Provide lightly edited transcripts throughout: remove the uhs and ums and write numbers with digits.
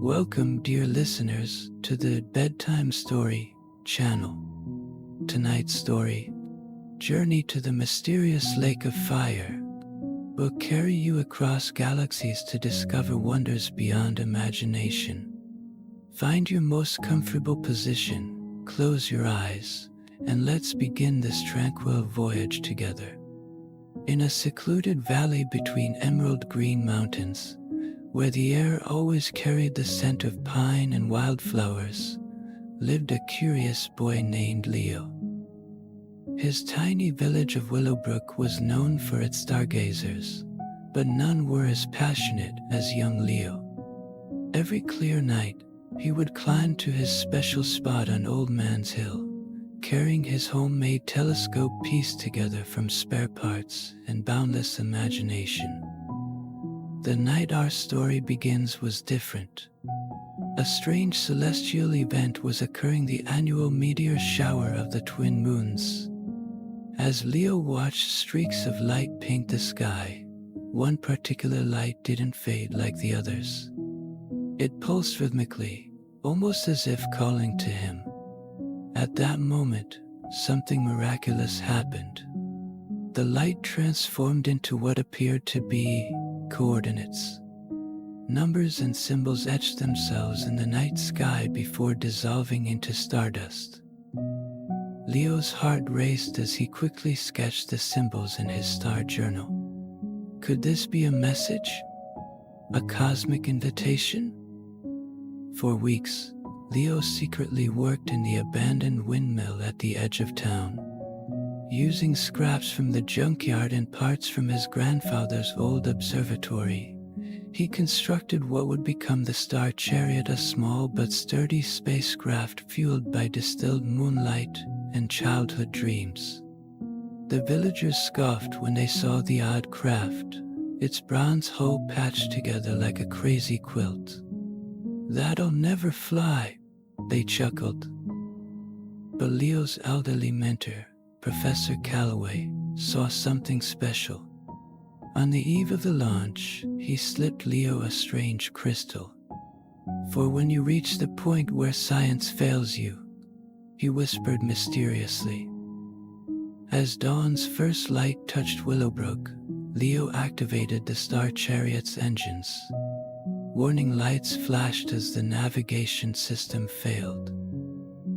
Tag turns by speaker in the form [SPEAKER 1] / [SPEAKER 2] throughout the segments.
[SPEAKER 1] Welcome, dear listeners, to the Bedtime Story channel. Tonight's story, Journey to the Mysterious Lake of Fire, will carry you across galaxies to discover wonders beyond imagination. Find your most comfortable position, close your eyes, and let's begin this tranquil voyage together. In a secluded valley between emerald green mountains, where the air always carried the scent of pine and wildflowers, lived a curious boy named Leo. His tiny village of Willowbrook was known for its stargazers, but none were as passionate as young Leo. Every clear night, he would climb to his special spot on Old Man's Hill, carrying his homemade telescope pieced together from spare parts and boundless imagination. The night our story begins was different. A strange celestial event was occurring, the annual meteor shower of the twin moons. As Leo watched streaks of light paint the sky, one particular light didn't fade like the others. It pulsed rhythmically, almost as if calling to him. At that moment, something miraculous happened. The light transformed into what appeared to be coordinates. Numbers and symbols etched themselves in the night sky before dissolving into stardust. Leo's heart raced as he quickly sketched the symbols in his star journal. Could this be a message? A cosmic invitation? For weeks, Leo secretly worked in the abandoned windmill at the edge of town. Using scraps from the junkyard and parts from his grandfather's old observatory, he constructed what would become the Star Chariot, a small but sturdy spacecraft fueled by distilled moonlight and childhood dreams. The villagers scoffed when they saw the odd craft, its bronze hull patched together like a crazy quilt. "That'll never fly," they chuckled. But Leo's elderly mentor, Professor Calloway, saw something special. On the eve of the launch, he slipped Leo a strange crystal. "For when you reach the point where science fails you," he whispered mysteriously. As dawn's first light touched Willowbrook, Leo activated the Star Chariot's engines. Warning lights flashed as the navigation system failed.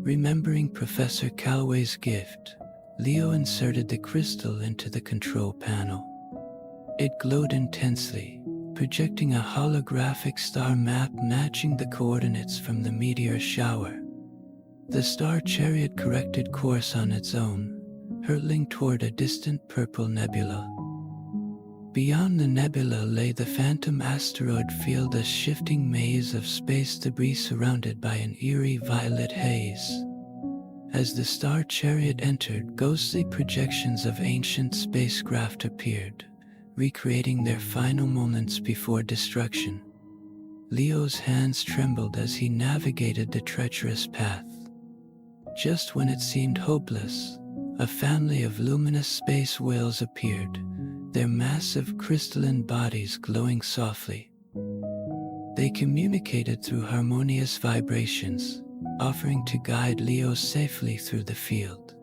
[SPEAKER 1] Remembering Professor Calloway's gift, Leo inserted the crystal into the control panel. It glowed intensely, projecting a holographic star map matching the coordinates from the meteor shower. The Star Chariot corrected course on its own, hurtling toward a distant purple nebula. Beyond the nebula lay the phantom asteroid field, a shifting maze of space debris surrounded by an eerie violet haze. As the Star Chariot entered, ghostly projections of ancient spacecraft appeared, recreating their final moments before destruction. Leo's hands trembled as he navigated the treacherous path. Just when it seemed hopeless, a family of luminous space whales appeared, their massive crystalline bodies glowing softly. They communicated through harmonious vibrations, offering to guide Leo safely through the field.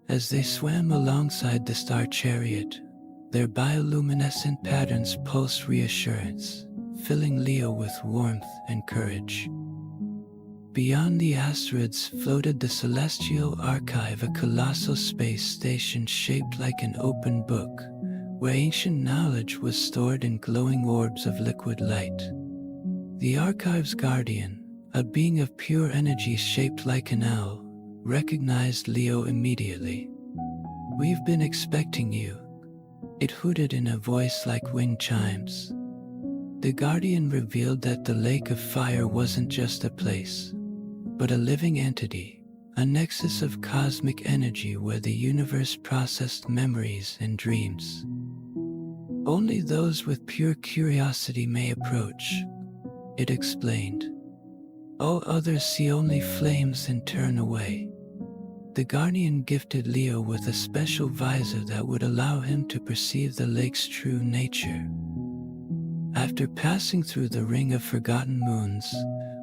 [SPEAKER 1] As they swam alongside the Star Chariot, their bioluminescent patterns pulsed reassurance, filling Leo with warmth and courage. Beyond the asteroids floated the Celestial Archive, a colossal space station shaped like an open book, where ancient knowledge was stored in glowing orbs of liquid light. The Archive's guardian, a being of pure energy shaped like an owl, recognized Leo immediately. "We've been expecting you," it hooted in a voice like wind chimes. The guardian revealed that the Lake of Fire wasn't just a place, but a living entity, a nexus of cosmic energy where the universe processed memories and dreams. "Only those with pure curiosity may approach," it explained. "All others see only flames and turn away." The guardian gifted Leo with a special visor that would allow him to perceive the lake's true nature. After passing through the ring of forgotten moons,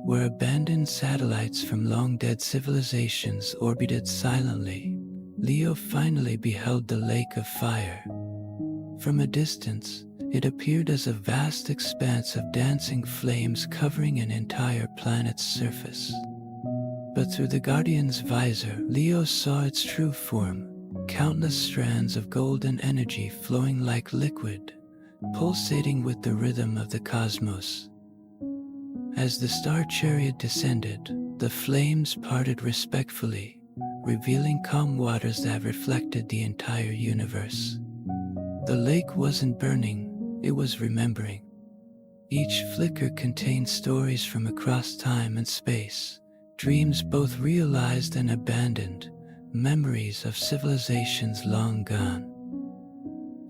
[SPEAKER 1] where abandoned satellites from long-dead civilizations orbited silently, Leo finally beheld the Lake of Fire. From a distance, it appeared as a vast expanse of dancing flames covering an entire planet's surface. But through the Guardian's visor, Leo saw its true form, countless strands of golden energy flowing like liquid, pulsating with the rhythm of the cosmos. As the star chariot descended, the flames parted respectfully, revealing calm waters that reflected the entire universe. The lake wasn't burning, it was remembering. Each flicker contained stories from across time and space, dreams both realized and abandoned, memories of civilizations long gone.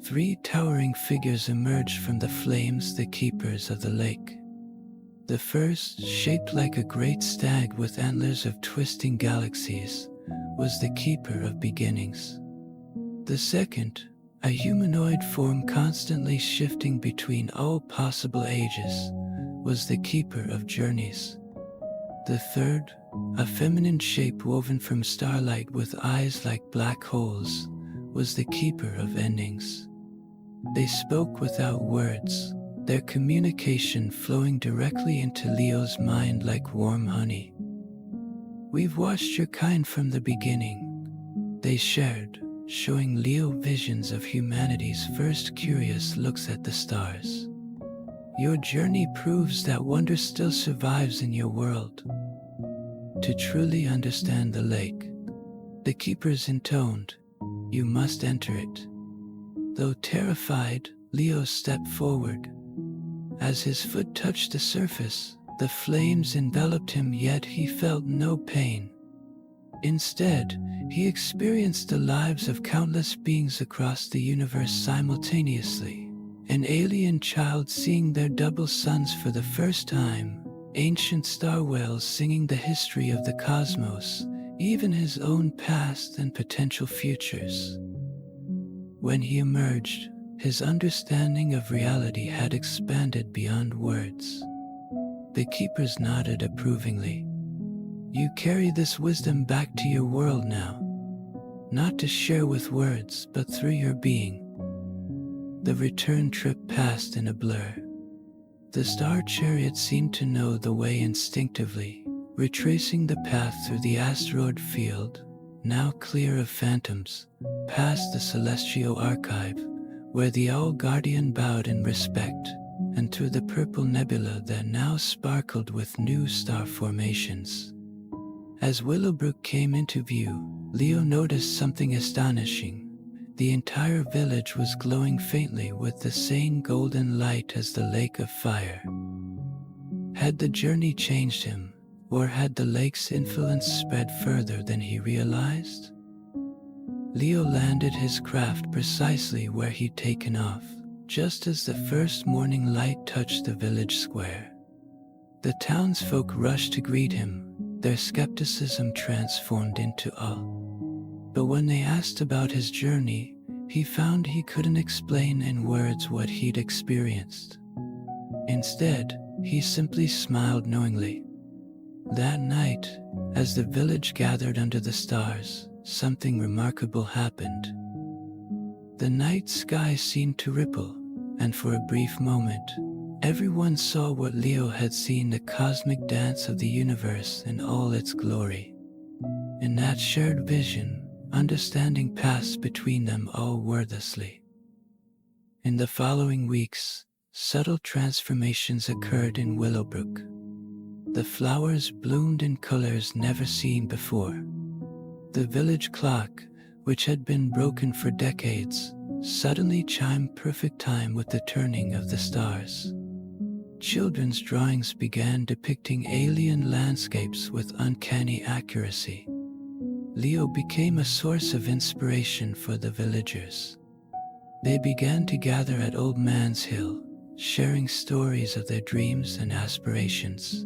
[SPEAKER 1] 3 towering figures emerged from the flames, the keepers of the lake. The first, shaped like a great stag with antlers of twisting galaxies, was the keeper of beginnings. The second, a humanoid form constantly shifting between all possible ages, was the keeper of journeys. The third, a feminine shape woven from starlight with eyes like black holes, was the keeper of endings. They spoke without words, their communication flowing directly into Leo's mind like warm honey. "We've watched your kind from the beginning," they shared, showing Leo visions of humanity's first curious looks at the stars. "Your journey proves that wonder still survives in your world. To truly understand the lake," the keepers intoned, "you must enter it." Though terrified, Leo stepped forward. As his foot touched the surface, the flames enveloped him, yet he felt no pain. Instead, he experienced the lives of countless beings across the universe simultaneously. An alien child seeing their double suns for the first time, ancient star whales singing the history of the cosmos, even his own past and potential futures. When he emerged, his understanding of reality had expanded beyond words. The keepers nodded approvingly. "You carry this wisdom back to your world now, not to share with words, but through your being." The return trip passed in a blur. The star chariot seemed to know the way instinctively, retracing the path through the asteroid field, now clear of phantoms, past the celestial archive, where the owl guardian bowed in respect, and through the purple nebula that now sparkled with new star formations. As Willowbrook came into view, Leo noticed something astonishing. The entire village was glowing faintly with the same golden light as the Lake of Fire. Had the journey changed him, or had the lake's influence spread further than he realized? Leo landed his craft precisely where he'd taken off, just as the first morning light touched the village square. The townsfolk rushed to greet him, their skepticism transformed into awe. But when they asked about his journey, he found he couldn't explain in words what he'd experienced. Instead, he simply smiled knowingly. That night, as the village gathered under the stars, something remarkable happened. The night sky seemed to ripple, and for a brief moment, everyone saw what Leo had seen: the cosmic dance of the universe in all its glory. In that shared vision, understanding passed between them all wordlessly. In the following weeks, subtle transformations occurred in Willowbrook. The flowers bloomed in colors never seen before. The village clock, which had been broken for decades, suddenly chimed perfect time with the turning of the stars. Children's drawings began depicting alien landscapes with uncanny accuracy. Leo became a source of inspiration for the villagers. They began to gather at Old Man's Hill, sharing stories of their dreams and aspirations.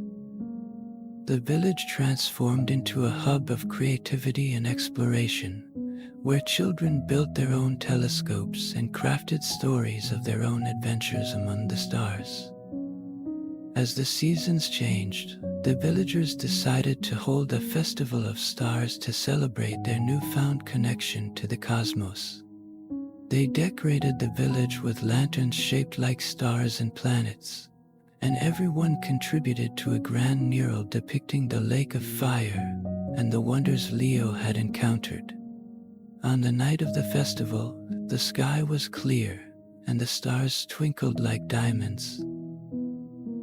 [SPEAKER 1] The village transformed into a hub of creativity and exploration, where children built their own telescopes and crafted stories of their own adventures among the stars. As the seasons changed, the villagers decided to hold a festival of stars to celebrate their newfound connection to the cosmos. They decorated the village with lanterns shaped like stars and planets, and everyone contributed to a grand mural depicting the lake of fire and the wonders Leo had encountered. On the night of the festival, the sky was clear and the stars twinkled like diamonds.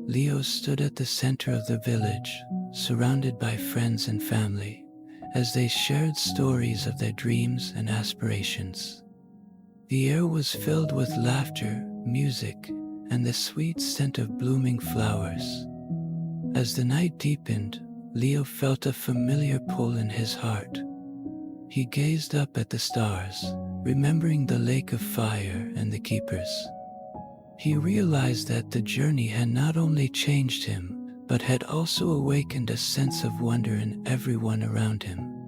[SPEAKER 1] Leo stood at the center of the village, surrounded by friends and family, as they shared stories of their dreams and aspirations. The air was filled with laughter, music, and the sweet scent of blooming flowers. As the night deepened, Leo felt a familiar pull in his heart. He gazed up at the stars, remembering the lake of fire and the keepers. He realized that the journey had not only changed him, but had also awakened a sense of wonder in everyone around him.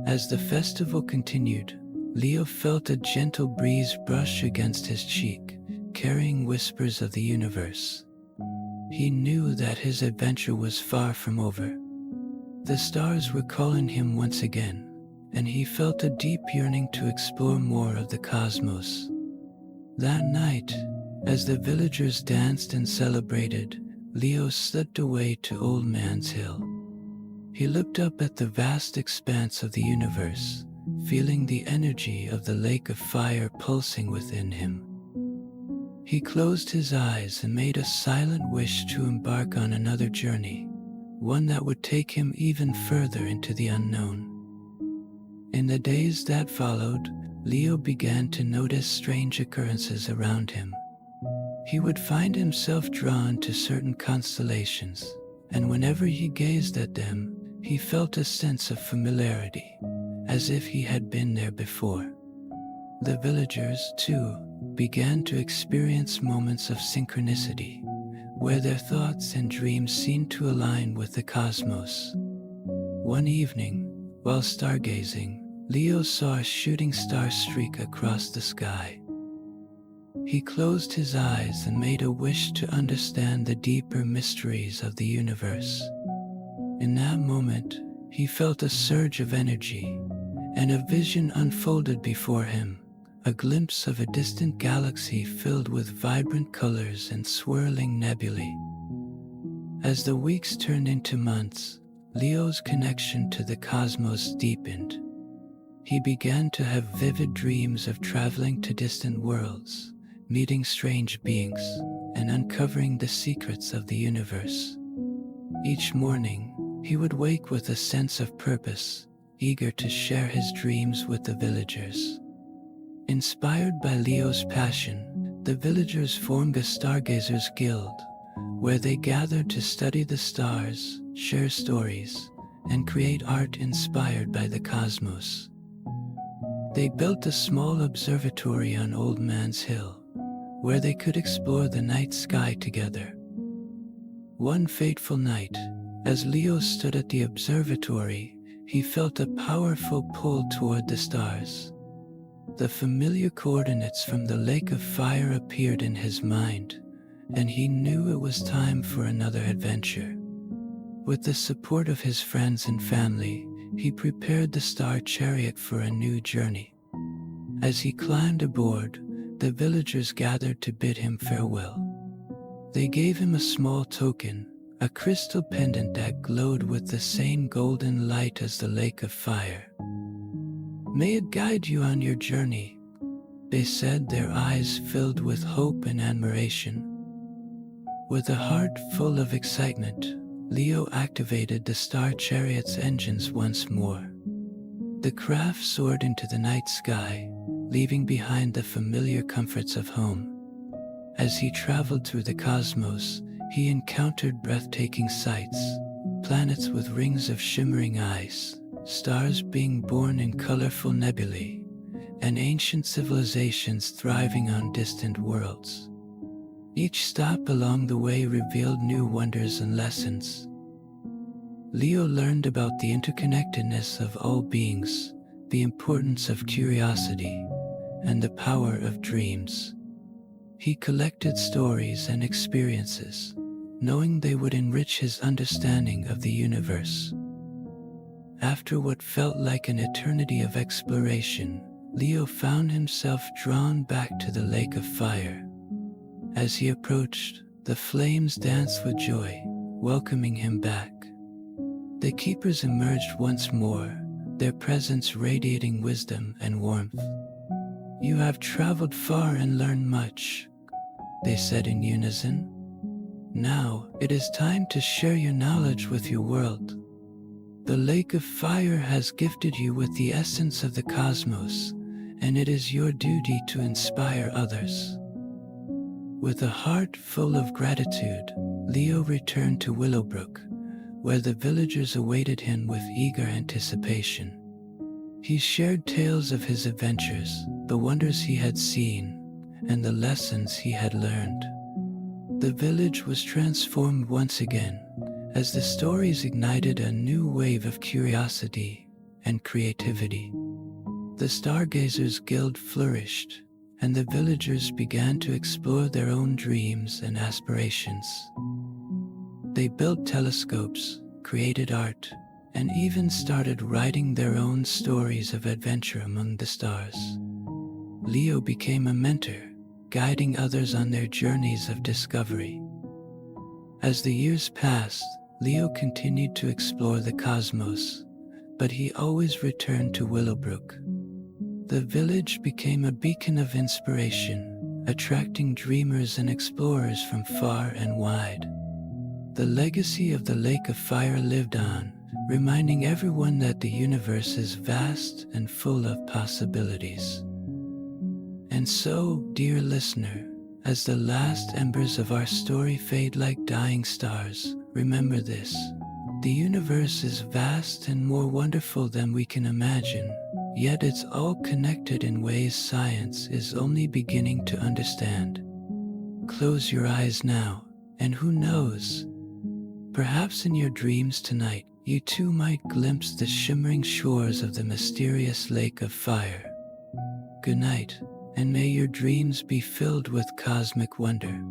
[SPEAKER 1] As the festival continued, Leo felt a gentle breeze brush against his cheek, carrying whispers of the universe. He knew that his adventure was far from over. The stars were calling him once again, and he felt a deep yearning to explore more of the cosmos. That night, as the villagers danced and celebrated, Leo slipped away to Old Man's Hill. He looked up at the vast expanse of the universe, feeling the energy of the lake of fire pulsing within him. He closed his eyes and made a silent wish to embark on another journey, one that would take him even further into the unknown. In the days that followed, Leo began to notice strange occurrences around him. He would find himself drawn to certain constellations, and whenever he gazed at them, he felt a sense of familiarity, as if he had been there before. The villagers, too, began to experience moments of synchronicity, where their thoughts and dreams seemed to align with the cosmos. One evening, while stargazing, Leo saw a shooting star streak across the sky. He closed his eyes and made a wish to understand the deeper mysteries of the universe. In that moment, he felt a surge of energy, and a vision unfolded before him, a glimpse of a distant galaxy filled with vibrant colors and swirling nebulae. As the weeks turned into months, Leo's connection to the cosmos deepened. He began to have vivid dreams of traveling to distant worlds, meeting strange beings, and uncovering the secrets of the universe. Each morning, he would wake with a sense of purpose, eager to share his dreams with the villagers. Inspired by Leo's passion, the villagers formed a Stargazers Guild, where they gathered to study the stars, share stories, and create art inspired by the cosmos. They built a small observatory on Old Man's Hill, where they could explore the night sky together. One fateful night, as Leo stood at the observatory, he felt a powerful pull toward the stars. The familiar coordinates from the lake of fire appeared in his mind, and he knew it was time for another adventure. With the support of his friends and family, he prepared the star chariot for a new journey. As he climbed aboard, the villagers gathered to bid him farewell. They gave him a small token, a crystal pendant that glowed with the same golden light as the lake of fire. "May it guide you on your journey," they said, their eyes filled with hope and admiration. With a heart full of excitement, Leo activated the star chariot's engines once more. The craft soared into the night sky, leaving behind the familiar comforts of home. As he traveled through the cosmos, he encountered breathtaking sights, planets with rings of shimmering ice, stars being born in colorful nebulae, and ancient civilizations thriving on distant worlds. Each stop along the way revealed new wonders and lessons. Leo learned about the interconnectedness of all beings, the importance of curiosity and the power of dreams. He collected stories and experiences, knowing they would enrich his understanding of the universe. After what felt like an eternity of exploration, Leo found himself drawn back to the lake of fire. As he approached, the flames danced with joy, welcoming him back. The keepers emerged once more, their presence radiating wisdom and warmth. "You have traveled far and learned much," they said in unison. "Now it is time to share your knowledge with your world. The Lake of Fire has gifted you with the essence of the cosmos, and it is your duty to inspire others." With a heart full of gratitude, Leo returned to Willowbrook, where the villagers awaited him with eager anticipation. He shared tales of his adventures, the wonders he had seen, and the lessons he had learned. The village was transformed once again, as the stories ignited a new wave of curiosity and creativity. The Stargazers Guild flourished, and the villagers began to explore their own dreams and aspirations. They built telescopes, created art, and even started writing their own stories of adventure among the stars. Leo became a mentor, guiding others on their journeys of discovery. As the years passed, Leo continued to explore the cosmos, but he always returned to Willowbrook. The village became a beacon of inspiration, attracting dreamers and explorers from far and wide. The legacy of the Lake of Fire lived on, reminding everyone that the universe is vast and full of possibilities. And so, dear listener, as the last embers of our story fade like dying stars, remember this: the universe is vast and more wonderful than we can imagine, yet it's all connected in ways science is only beginning to understand. Close your eyes now, and who knows? Perhaps in your dreams tonight, you too might glimpse the shimmering shores of the mysterious Lake of Fire. Good night, and may your dreams be filled with cosmic wonder.